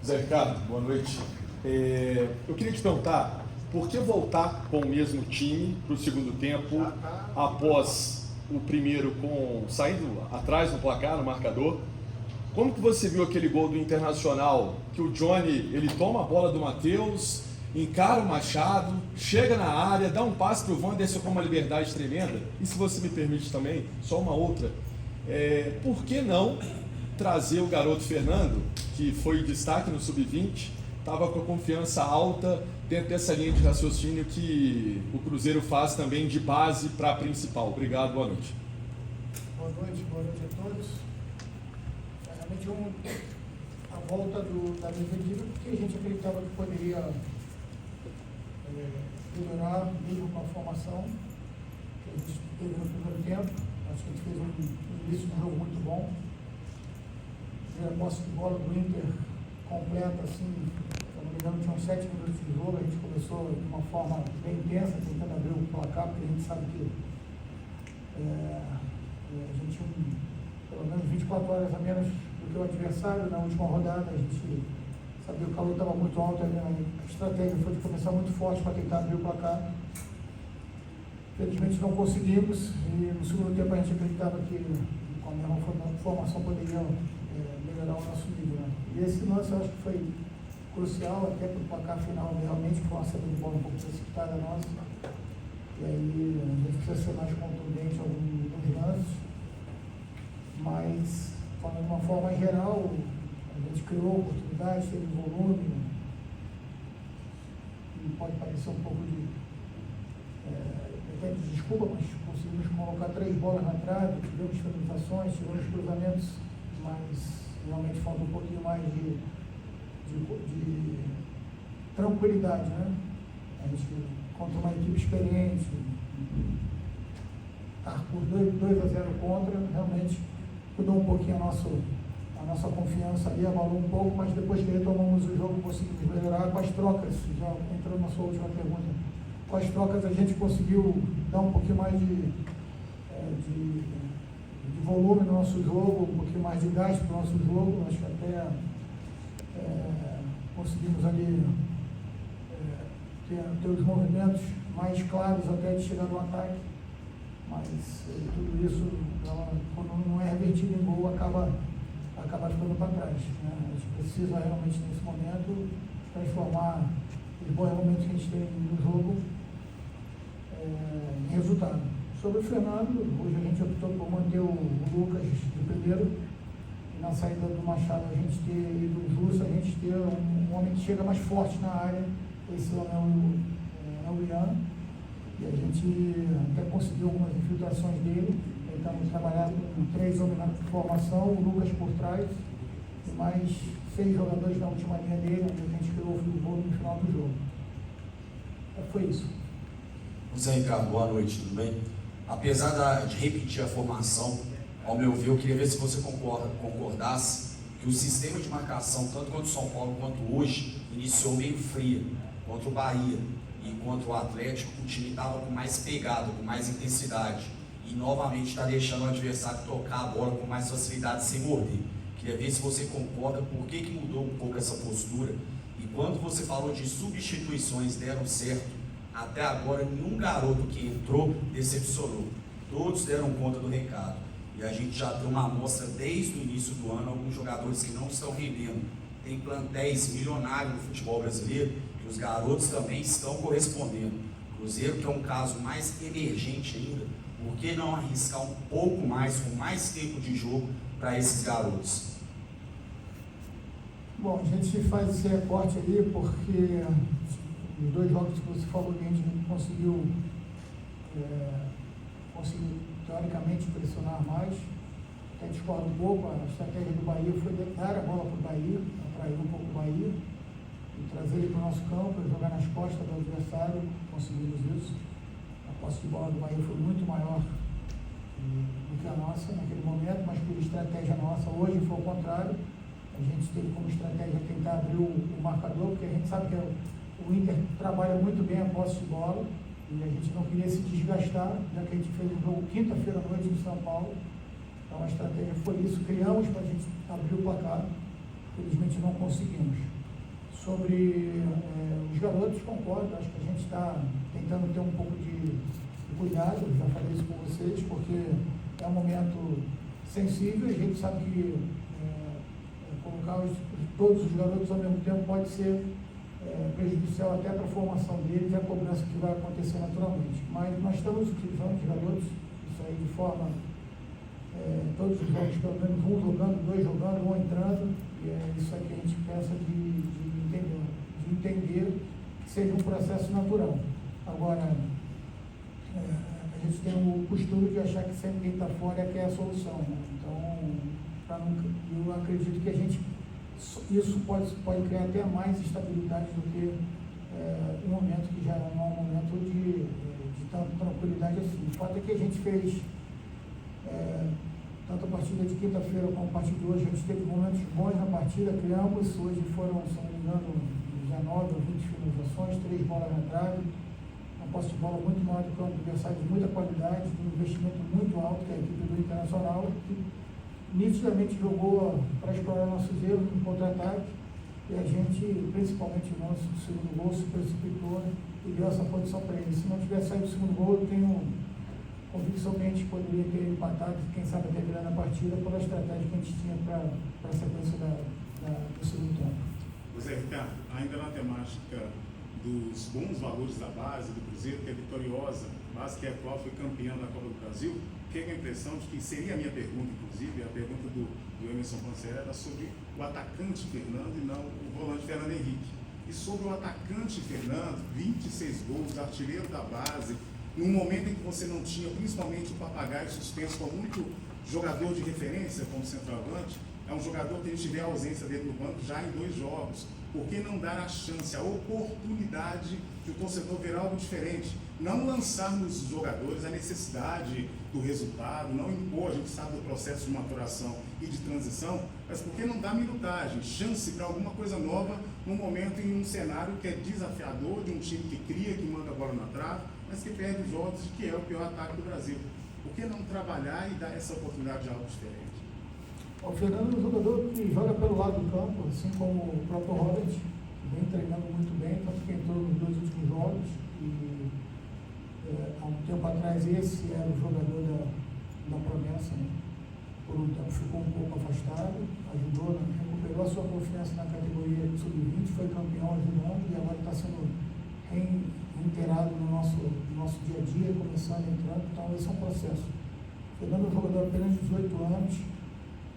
Zé Ricardo, boa noite. Eu queria te perguntar, por que voltar com o mesmo time para o segundo tempo, após o primeiro saindo atrás no placar, no marcador? Como que você viu aquele gol do Internacional, que o Johnny, ele toma a bola do Matheus, encara o Machado, chega na área, dá um passe para o Wanderson com uma liberdade tremenda? E se você me permite também, só uma outra, por que não trazer o garoto Fernando, que foi destaque no Sub-20, estava com a confiança alta dentro dessa linha de raciocínio que o Cruzeiro faz também de base para a principal? Obrigado, boa noite. Boa noite a todos. Realmente a volta da mesma equipe, porque a gente acreditava que poderia melhorar mesmo com a formação que a gente teve no primeiro tempo. Acho que a gente fez um início de jogo muito bom. A posse de bola do Inter completa, assim, se não me engano, tinham 7 minutos de jogo. A gente começou de uma forma bem intensa, tentando abrir o placar, porque a gente sabe que a gente tinha pelo menos 24 horas a menos do que o adversário na última rodada. A gente sabia que o calor estava muito alto, a estratégia foi de começar muito forte para tentar abrir o placar. Felizmente não conseguimos, e no segundo tempo a gente acreditava que com a mesma formação poderia melhorar o nosso nível, né? E esse lance eu acho que foi crucial até para o placar final, realmente foi uma saída de bola um pouco precipitada nossa. E aí a gente precisa ser mais contundente em alguns lances, mas falando de uma forma geral, a gente criou oportunidades, teve volume, e pode parecer um pouco de desculpa, mas conseguimos colocar 3 bolas na trave, tivemos finalizações, tivemos cruzamentos, mas realmente falta um pouquinho mais de tranquilidade, né? A gente contra uma equipe experiente, estar por 2-0 contra, realmente mudou um pouquinho a nossa confiança ali, abalou um pouco, mas depois que retomamos o jogo, conseguimos melhorar com as trocas. Já entrando na sua última pergunta, com as trocas a gente conseguiu dar um pouquinho mais de volume no nosso jogo, um pouquinho mais de gás para o nosso jogo. Acho que até conseguimos ali ter os movimentos mais claros até de chegar no ataque, mas tudo isso, quando não é revertido em gol, acaba ficando para trás, né? A gente precisa realmente nesse momento transformar os bons momentos que a gente tem no jogo em resultado. Sobre o Fernando, hoje a gente optou por manter o Lucas de primeiro, e na saída do Machado a gente ter, e do Justo, a gente ter um homem que chega mais forte na área. Esse homem é o Ian, e a gente até conseguiu algumas infiltrações dele, tentamos trabalhar com 3 homens na formação, o Lucas por trás, e mais 6 jogadores na última linha dele, onde a gente criou o gol no final do jogo. Foi isso. Zé Ricardo, boa noite, tudo bem? Apesar de repetir a formação, ao meu ver, eu queria ver se você concordasse que o sistema de marcação, tanto contra o São Paulo quanto hoje, iniciou meio fria. Contra o Bahia e contra o Atlético, o time estava com mais pegada, com mais intensidade, e novamente está deixando o adversário tocar a bola com mais facilidade sem morder. Queria ver se você concorda, por que mudou um pouco essa postura, e quando você falou de substituições deram certo, até agora nenhum garoto que entrou decepcionou, todos deram conta do recado, e a gente já tem uma amostra desde o início do ano, alguns jogadores que não estão rendendo, tem plantéis milionários no futebol brasileiro, e os garotos também estão correspondendo. Cruzeiro, que é um caso mais emergente ainda, por que não arriscar um pouco mais, com mais tempo de jogo para esses garotos? Bom, a gente faz esse recorte ali porque os 2 jogos que você falou que a gente conseguiu teoricamente pressionar mais, até discordo um pouco. A estratégia do Bahia foi dar a bola para o Bahia, atrair um pouco o Bahia e trazer ele para o nosso campo, jogar nas costas do adversário. Conseguimos isso. A posse de bola do Bahia foi muito maior do que a nossa naquele momento, mas por estratégia nossa. Hoje foi o contrário. A gente teve como estratégia tentar abrir o marcador, porque a gente sabe que o Inter trabalha muito bem a posse de bola e a gente não queria se desgastar, já que a gente fez um jogo quinta-feira à noite em São Paulo. Então a estratégia foi isso, criamos para a gente abrir o placar, felizmente não conseguimos. Sobre os garotos, concordo, acho que a gente está tentando ter um pouco de cuidado, já falei isso com vocês, porque é um momento sensível, a gente sabe que colocar todos os garotos ao mesmo tempo pode ser prejudicial até para a formação deles e a cobrança que vai acontecer naturalmente. Mas nós estamos utilizando os garotos, isso aí de forma, todos os jogos, pelo menos um jogando, dois jogando, um entrando, e é isso aí que a gente pensa de entender que seja um processo natural. Agora, a gente tem o costume de achar que sempre quem está fora é que é a solução, né? Então, eu acredito que isso pode criar até mais estabilidade do que um momento que já não é um momento de tanta tranquilidade assim. O fato é que a gente fez tanto a partida de quinta-feira como a partida de hoje, a gente teve momentos bons na partida, criamos, hoje foram, se não me engano, 19 ou 20 finalizações, 3 bolas na trave, uma posse de bola muito maior do que o adversário, de muita qualidade, de um investimento muito alto, que é a equipe do Internacional, que nitidamente jogou para explorar nossos erros no contra-ataque, e a gente, principalmente o nosso segundo gol, se precipitou e deu essa posição para ele. Se não tivesse saído o segundo gol, eu tenho convicção que a gente poderia ter empatado, quem sabe até virar na partida, pela estratégia que a gente tinha para a sequência do segundo tempo. Zé Ricardo, ainda na temática dos bons valores da base do Cruzeiro, que é vitoriosa, base que é atual, foi campeã da Copa do Brasil, fiquei com a impressão de que seria a minha pergunta, inclusive, a pergunta do Emerson Pancer era sobre o atacante Fernando e não o volante Fernando Henrique. E sobre o atacante Fernando, 26 gols, artilheiro da base, num momento em que você não tinha, principalmente o Papagaio suspenso com muito jogador de referência como centroavante, é um jogador que a gente vê a ausência dele no banco já em 2 jogos. Por que não dar a chance, a oportunidade de o torcedor ver algo diferente? Não lançar nos jogadores a necessidade do resultado, não impor, a gente sabe do processo de maturação e de transição, mas por que não dar minutagem, chance para alguma coisa nova num momento em um cenário que é desafiador, de um time que cria, que manda a bola na trave, mas que perde os jogos, que é o pior ataque do Brasil. Por que não trabalhar e dar essa oportunidade de algo diferente? O Fernando é um jogador que joga pelo lado do campo, assim como o próprio Robert, que vem treinando muito bem, tanto que entrou nos 2 últimos jogos. E há um tempo atrás esse era o jogador da promessa, né? Por um tempo ficou um pouco afastado, ajudou, né? Recuperou a sua confiança na categoria sub-20, foi campeão ajudando e agora está sendo reintegrado no nosso dia a dia, começando, entrando. Então esse é um processo. O Fernando é um jogador apenas de 18 anos.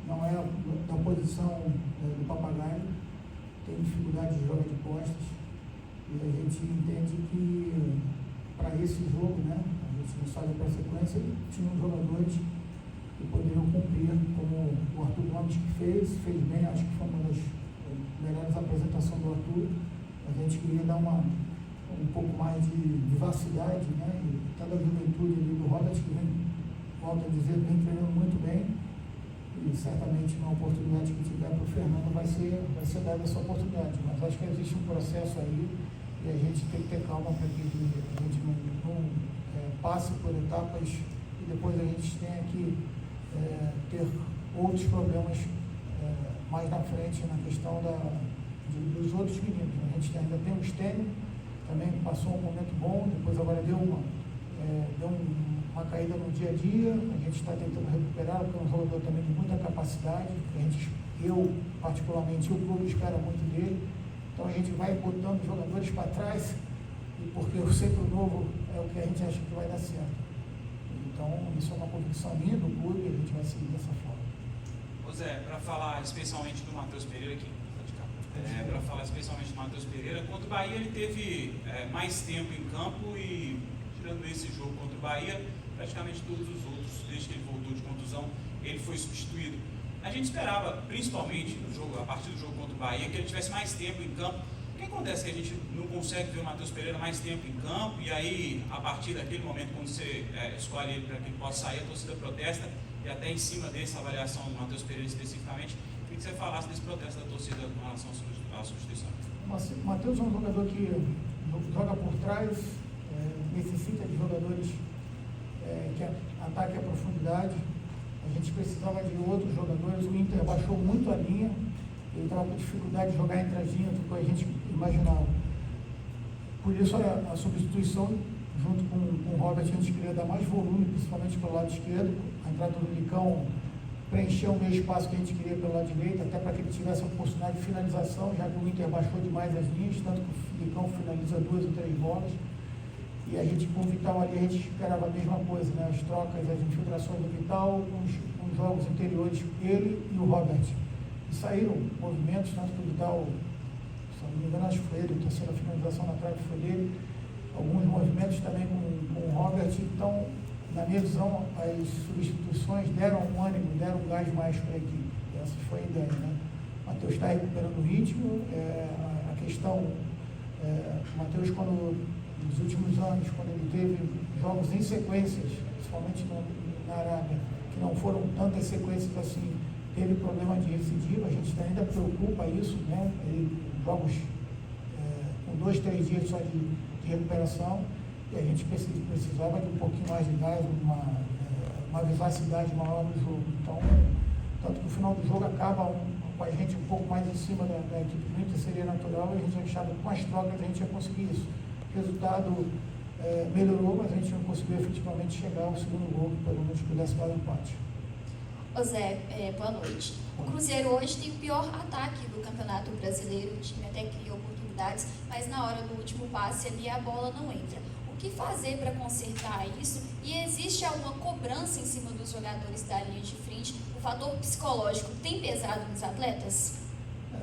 Não é da posição do Papagaio, tem dificuldade de jogar de costas, e a gente entende que para esse jogo, né, a gente não sabe para a sequência, tinha jogadores que poderiam cumprir, como o Arthur Gomes que fez bem, acho que foi uma das melhores apresentações do Arthur. A gente queria dar um pouco mais de vivacidade, né, e toda a juventude ali do Robert, que vem, volto a dizer, vem treinando muito bem. E certamente uma oportunidade que tiver para o Fernando vai ser dada essa oportunidade, mas acho que existe um processo aí e a gente tem que ter calma para que a gente não passe por etapas e depois a gente tenha que ter outros problemas mais na frente na questão dos outros meninos. A gente ainda tem o Stênio, também passou um momento bom, depois agora deu uma caída no dia a dia, a gente está tentando recuperar, porque é um jogador também de muita capacidade, eu particularmente, o clube espera muito dele, então a gente vai botando jogadores para trás, porque o sempre novo é o que a gente acha que vai dar certo. Então isso é uma convicção minha do clube e a gente vai seguir dessa forma. Ô Zé, para falar especialmente do Matheus Pereira aqui, para falar especialmente do Matheus Pereira, contra o Bahia ele teve mais tempo em campo e tirando esse jogo contra o Bahia, praticamente todos os outros, desde que ele voltou de contusão, ele foi substituído. A gente esperava, principalmente no jogo, a partir do jogo contra o Bahia, que ele tivesse mais tempo em campo. O que acontece que a gente não consegue ver o Matheus Pereira mais tempo em campo e aí, a partir daquele momento, quando você escolhe ele para que ele possa sair, a torcida protesta e até em cima dessa avaliação do Matheus Pereira especificamente, queria que você falasse desse protesto da torcida com relação à substituição. O Matheus é um jogador que joga por trás, necessita de jogadores que ataquem a profundidade. A gente precisava de outros jogadores, o Inter baixou muito a linha, ele estava com dificuldade de jogar entre as linhas do que a gente imaginava. Por isso a substituição, junto com o Robert, a gente queria dar mais volume, principalmente pelo lado esquerdo. A entrada do Licão preencheu o meio espaço que a gente queria pelo lado direito, até para que ele tivesse a oportunidade de finalização, já que o Inter baixou demais as linhas, tanto que o Licão finaliza 2 ou 3 bolas. E a gente, com o Vital ali, a gente esperava a mesma coisa, né? As trocas, as infiltrações do Vital, com os jogos interiores, ele e o Robert. E saíram movimentos, tanto que o Vital, se não me engano, acho que foi ele, a terceira finalização na trave foi dele, alguns movimentos também com o Robert. Então, na minha visão, as substituições deram um ânimo, deram um gás mais para a equipe. Essa foi a ideia, né? O Matheus está recuperando o ritmo, a questão, o Matheus, nos últimos anos, quando ele teve jogos em sequências, principalmente na Arábia, que não foram tantas sequências assim, teve problema de recidiva, a gente ainda preocupa isso, né? Jogos com 2, 3 dias só de recuperação, e a gente precisava de um pouquinho mais de gás, uma vivacidade maior no jogo. Então, tanto que no final do jogo acaba com a gente um pouco mais em cima da equipe do Inter, seria natural, e a gente achava que com as trocas a gente ia conseguir isso. O resultado melhorou, mas a gente não conseguiu efetivamente chegar ao segundo gol, que pelo menos pudesse dar um empate. Ô Zé, boa noite. O Cruzeiro hoje tem o pior ataque do Campeonato Brasileiro, o time até cria oportunidades, mas na hora do último passe ali a bola não entra. O que fazer para consertar isso? E existe alguma cobrança em cima dos jogadores da linha de frente? O fator psicológico tem pesado nos atletas?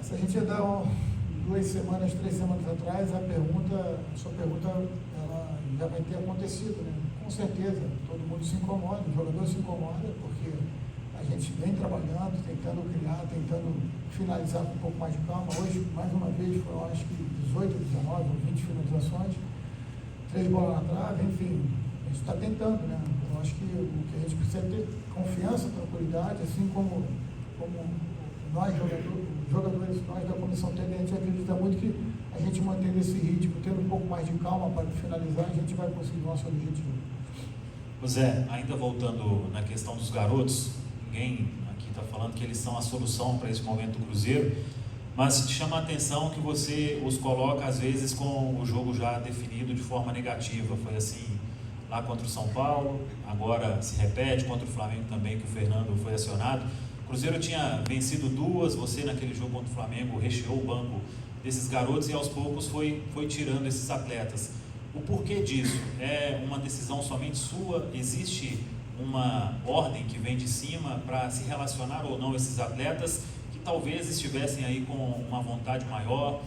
Se a gente ia dar 2 semanas, 3 semanas atrás, a sua pergunta ela já vai ter acontecido, né? Com certeza, todo mundo se incomoda, o jogador se incomoda, porque a gente vem trabalhando, tentando criar, tentando finalizar com um pouco mais de calma. Hoje, mais uma vez, foram acho que 18, 19 ou 20 finalizações, 3 bolas na trave, enfim, a gente está tentando, né? Eu acho que o que a gente precisa é ter confiança, tranquilidade, assim como nós, jogadores, nós da comissão técnica, a gente acredita muito que a gente mantendo esse ritmo, tendo um pouco mais de calma para finalizar, a gente vai conseguir o nosso objetivo. Zé, ainda voltando na questão dos garotos, ninguém aqui está falando que eles são a solução para esse momento do Cruzeiro, mas chama a atenção que você os coloca às vezes com o jogo já definido de forma negativa. Foi assim lá contra o São Paulo, agora se repete contra o Flamengo também, que o Fernando foi acionado. O Cruzeiro tinha vencido 2, você naquele jogo contra o Flamengo recheou o banco desses garotos e aos poucos foi tirando esses atletas. O porquê disso? É uma decisão somente sua? Existe uma ordem que vem de cima para se relacionar ou não esses atletas que talvez estivessem aí com uma vontade maior,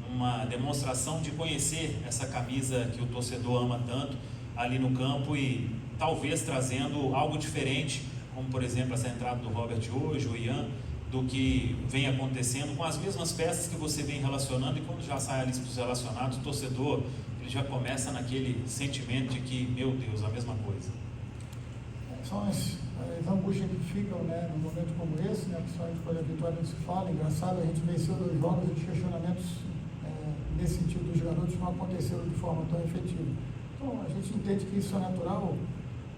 uma demonstração de conhecer essa camisa que o torcedor ama tanto ali no campo e talvez trazendo algo diferente, como por exemplo essa entrada do Robert hoje, o Ian, do que vem acontecendo com as mesmas peças que você vem relacionando, e quando já sai a lista dos relacionados, o torcedor ele já começa naquele sentimento de que, meu Deus, a mesma coisa. São as angústias que ficam, né, num momento como esse, né, principalmente quando a vitória não se fala. Engraçado, a gente venceu 2 jogos e os questionamentos nesse sentido dos garotos não aconteceram de forma tão efetiva. Então, a gente entende que isso é natural,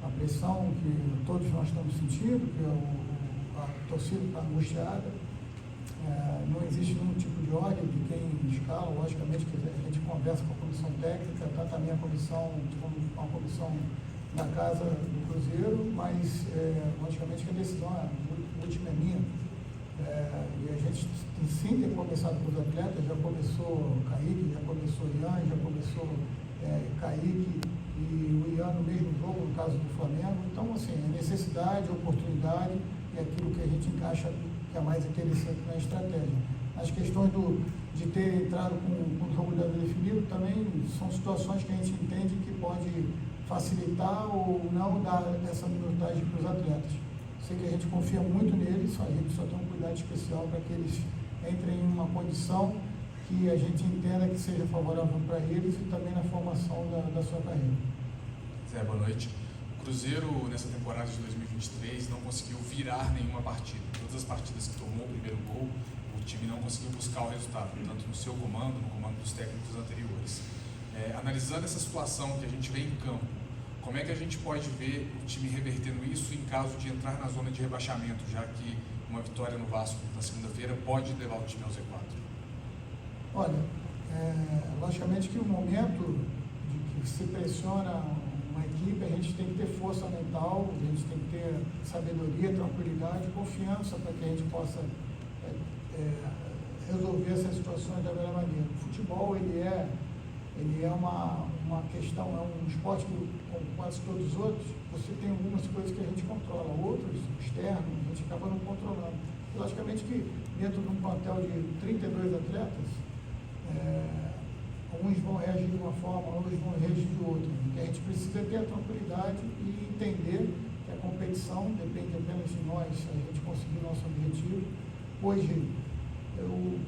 a pressão que todos nós estamos sentindo, que a torcida está angustiada. Não existe nenhum tipo de ordem de quem escala. Logicamente que a gente conversa com a comissão técnica, tanto a minha comissão como a comissão da casa do Cruzeiro, mas logicamente que a decisão última é minha. E a gente sim tem conversado com os atletas, já começou o Kaique, já começou o Ian, já começou Kaique e o Ian no mesmo jogo, no caso do Flamengo. Então, assim, a necessidade, a oportunidade e aquilo que a gente encaixa que é mais interessante na estratégia. As questões de ter entrado com o jogo definido também são situações que a gente entende que pode facilitar ou não dar essa minutagem para os atletas. Sei que a gente confia muito neles, a gente só tem um cuidado especial para que eles entrem em uma condição que a gente entenda que seja favorável para eles e também na formação da sua carreira. Zé, boa noite. O Cruzeiro, nessa temporada de 2023, não conseguiu virar nenhuma partida. Todas as partidas que tomou o primeiro gol, o time não conseguiu buscar o resultado, tanto no seu comando, no comando dos técnicos anteriores. Analisando essa situação que a gente vê em campo, como é que a gente pode ver o time revertendo isso em caso de entrar na zona de rebaixamento, já que uma vitória no Vasco na segunda-feira pode levar o time ao Z4? Olha, logicamente que o momento de que se pressiona uma equipe, a gente tem que ter força mental, a gente tem que ter sabedoria, tranquilidade e confiança para que a gente possa resolver essas situações da melhor maneira. O futebol, ele é uma questão, é um esporte como quase todos os outros. Você tem algumas coisas que a gente controla, outras externas, a gente acaba não controlando. E, logicamente que dentro de um plantel de 32 atletas, uns vão reagir de uma forma, outros vão reagir de outra. E a gente precisa ter a tranquilidade e entender que a competição depende apenas de nós, a gente conseguir o nosso objetivo. Hoje, o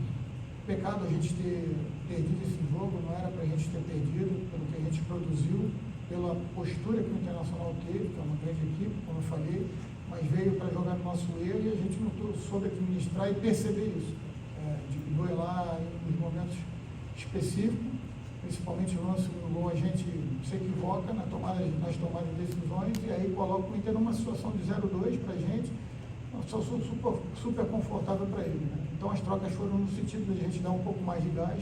pecado a gente ter perdido esse jogo, não era para a gente ter perdido, pelo que a gente produziu, pela postura que o Internacional teve, que é uma grande equipe, como eu falei, mas veio para jogar no nosso erro e a gente não soube administrar e perceber isso. De duelar em momentos específicos, principalmente no nosso segundo gol, a gente se equivoca nas tomadas de decisões e aí coloca o Inter numa situação de 0-2 para a gente, uma situação super confortável para ele. Né? Então as trocas foram no sentido de a gente dar um pouco mais de gás,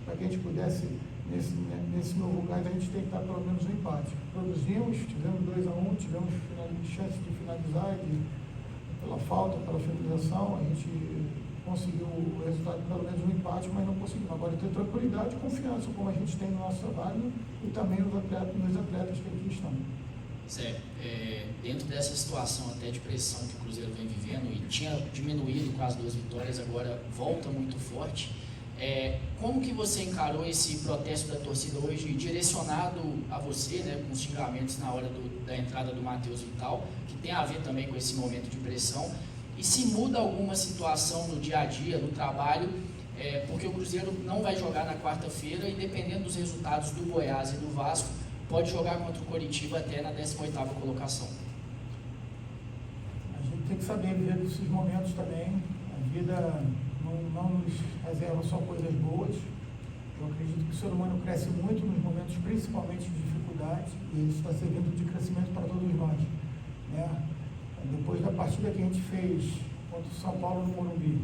para que a gente pudesse, nesse novo gás, a gente tentar pelo menos um empate. Produzimos, tivemos 2-1, tivemos chance de finalizar, pela falta, pela finalização, a gente conseguiu o resultado, pelo menos um empate, mas não conseguimos. Agora, ter tranquilidade e confiança, como a gente tem no nosso trabalho e também nos atletas que aqui estão. Zé, dentro dessa situação até de pressão que o Cruzeiro vem vivendo e tinha diminuído com as 2 vitórias, agora volta muito forte, como que você encarou esse protesto da torcida hoje direcionado a você, né, com os xingamentos na hora da entrada do Matheus Vital, que tem a ver também com esse momento de pressão, e se muda alguma situação no dia a dia, no trabalho, porque o Cruzeiro não vai jogar na quarta-feira e dependendo dos resultados do Goiás e do Vasco, pode jogar contra o Coritiba até na 18ª colocação. A gente tem que saber viver desses momentos também. A vida não nos reserva só coisas boas. Eu acredito que o ser humano cresce muito nos momentos, principalmente de dificuldade, e isso está servindo de crescimento para todos nós. Né? Depois da partida que a gente fez contra o São Paulo no Morumbi,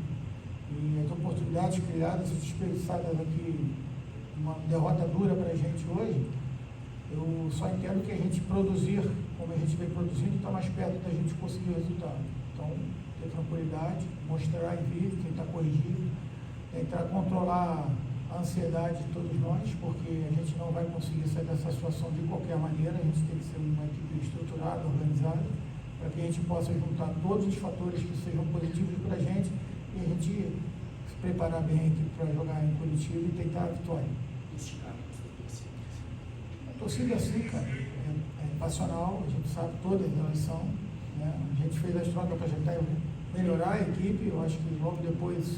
e as oportunidades criadas e desperdiçadas aqui, uma derrota dura para a gente hoje, eu só entendo que a gente produzir, como a gente vem produzindo, está mais perto da gente conseguir o resultado. Então, ter tranquilidade, mostrar e vir, tentar corrigir, tentar controlar a ansiedade de todos nós, porque a gente não vai conseguir sair dessa situação de qualquer maneira, a gente tem que ser uma equipe estruturada, organizada, para que a gente possa juntar todos os fatores que sejam positivos para a gente e a gente se preparar bem aqui para jogar em Curitiba e tentar a vitória. A torcida é assim, cara, é passional, a gente sabe todas elas são, né? A gente fez as trocas para tentar melhorar a equipe, eu acho que logo depois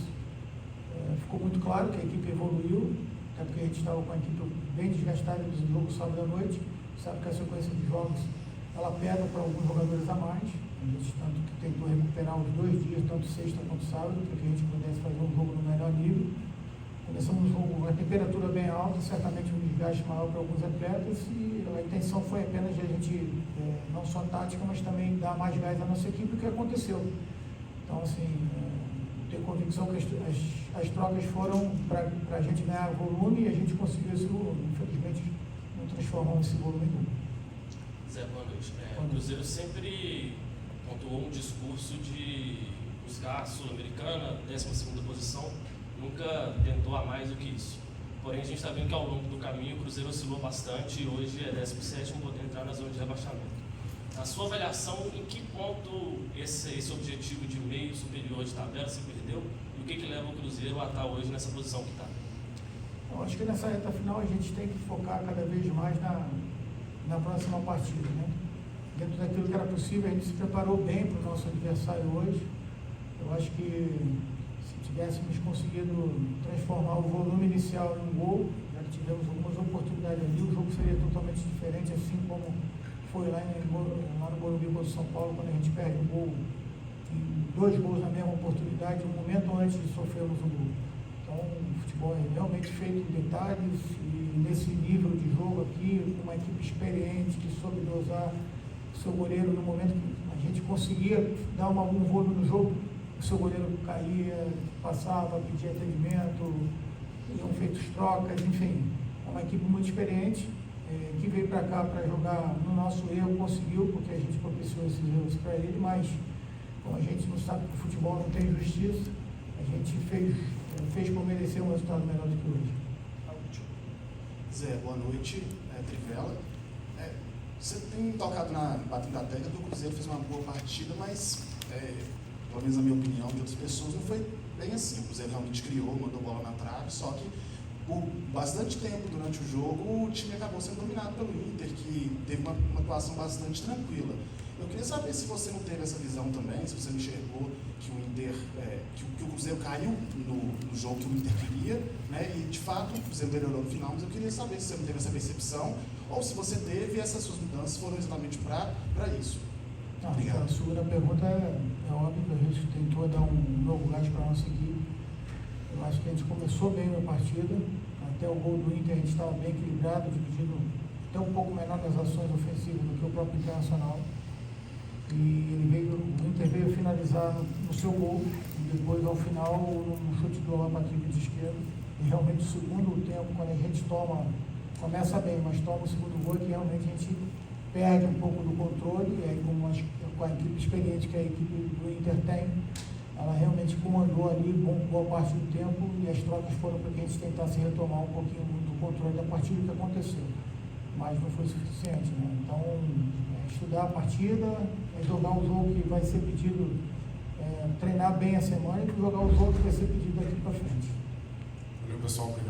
ficou muito claro que a equipe evoluiu, até porque a gente estava com a equipe bem desgastada do jogo sábado à noite, sabe que a sequência de jogos ela pega para alguns jogadores a mais, a gente tanto que tentou recuperar os 2 dias, tanto sexta quanto sábado, para que a gente pudesse fazer um jogo no melhor nível. Começamos um jogo com a temperatura bem alta, certamente um desgaste maior para alguns atletas, e a intenção foi apenas de a gente, não só tática, mas também dar mais gás à nossa equipe, o que aconteceu. Então, assim, ter convicção que as trocas foram para a gente ganhar volume e a gente conseguiu esse volume. Infelizmente, não transformamos esse volume em volume. Zé, boa noite. O Cruzeiro sempre pontuou um discurso de buscar a Sul-Americana, 12ª posição, nunca tentou a mais do que isso. Porém, a gente está vendo que ao longo do caminho o Cruzeiro oscilou bastante e hoje é 17º, podendo entrar na zona de rebaixamento. Na sua avaliação, em que ponto esse objetivo de meio superior de tabela se perdeu e o que leva o Cruzeiro a estar hoje nessa posição que está? Eu acho que nessa reta final a gente tem que focar cada vez mais na próxima partida, né? Dentro daquilo que era possível, a gente se preparou bem para o nosso adversário hoje. Eu acho que se tivéssemos conseguido transformar o volume inicial em um gol, já que tivemos algumas oportunidades ali, o jogo seria totalmente diferente, assim como foi lá no Morumbi contra o São Paulo, quando a gente perde um gol, 2 gols na mesma oportunidade, um momento antes de sofrermos um gol. Então, o futebol é realmente feito de detalhes e nesse nível de jogo aqui, com uma equipe experiente que soube dosar o seu goleiro no momento que a gente conseguia dar algum volume no jogo, o seu goleiro caía, passava, pedia atendimento, iam feitos trocas, enfim. É uma equipe muito experiente, que veio para cá para jogar no nosso erro, conseguiu, porque a gente propiciou esses erros para ele, mas como a gente não sabe que o futebol não tem justiça, a gente fez por merecer um resultado melhor do que hoje. Zé, boa noite. Trivela. Você tem tocado batendo na tecla do Cruzeiro, fez uma boa partida, mas, pelo menos na minha opinião, de outras pessoas, não foi bem assim. O Cruzeiro realmente criou, mandou bola na trave, só que por bastante tempo durante o jogo, o time acabou sendo dominado pelo Inter, que teve uma atuação bastante tranquila. Eu queria saber se você não teve essa visão também, se você enxergou que o Inter, que o Cruzeiro caiu no jogo que o Inter queria, né? E de fato o Cruzeiro melhorou no final, mas eu queria saber se você não teve essa percepção ou se você teve e essas suas mudanças foram exatamente para isso. Obrigado. A segunda pergunta é óbvio que a gente tentou dar um novo gás para a nossa equipe. Eu acho que a gente começou bem a partida, até o gol do Inter a gente estava bem equilibrado, dividindo até um pouco menor nas ações ofensivas do que o próprio Internacional. E o Inter veio finalizar no seu gol, e depois ao final no chute do Alan Patrick de esquerda. E realmente o segundo tempo, quando a gente começa bem, mas toma o segundo gol, que realmente a gente perde um pouco do controle, e aí com a equipe experiente que a equipe do Inter tem, ela realmente comandou ali boa parte do tempo, e as trocas foram para que a gente tentasse retomar um pouquinho do controle da partida, que aconteceu. Mas não foi suficiente, né? Então, estudar a partida, jogar o jogo que vai ser pedido, treinar bem a semana e jogar o jogo que vai ser pedido daqui para frente. Valeu, pessoal. Obrigado.